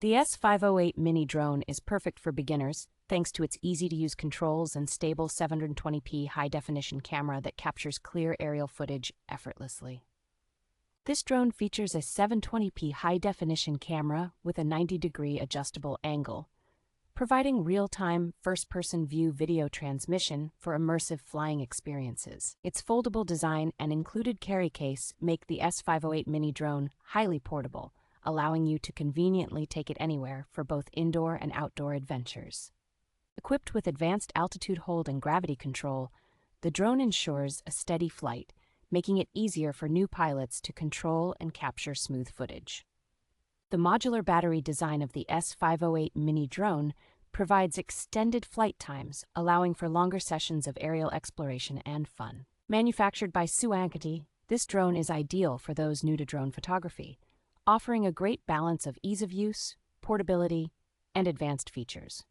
The S508 Mini Drone is perfect for beginners thanks to its easy-to-use controls and stable 720p high-definition camera that captures clear aerial footage effortlessly. This drone features a 720p high-definition camera with a 90-degree adjustable angle, providing real-time first-person view video transmission for immersive flying experiences. Its foldable design and included carry case make the S508 Mini Drone highly portable, allowing you to conveniently take it anywhere for both indoor and outdoor adventures. Equipped with advanced altitude hold and gravity control, the drone ensures a steady flight, making it easier for new pilots to control and capture smooth footage. The modular battery design of the S508 Mini Drone provides extended flight times, allowing for longer sessions of aerial exploration and fun. Manufactured by S508, this drone is ideal for those new to drone photography, offering a great balance of ease of use, portability, and advanced features.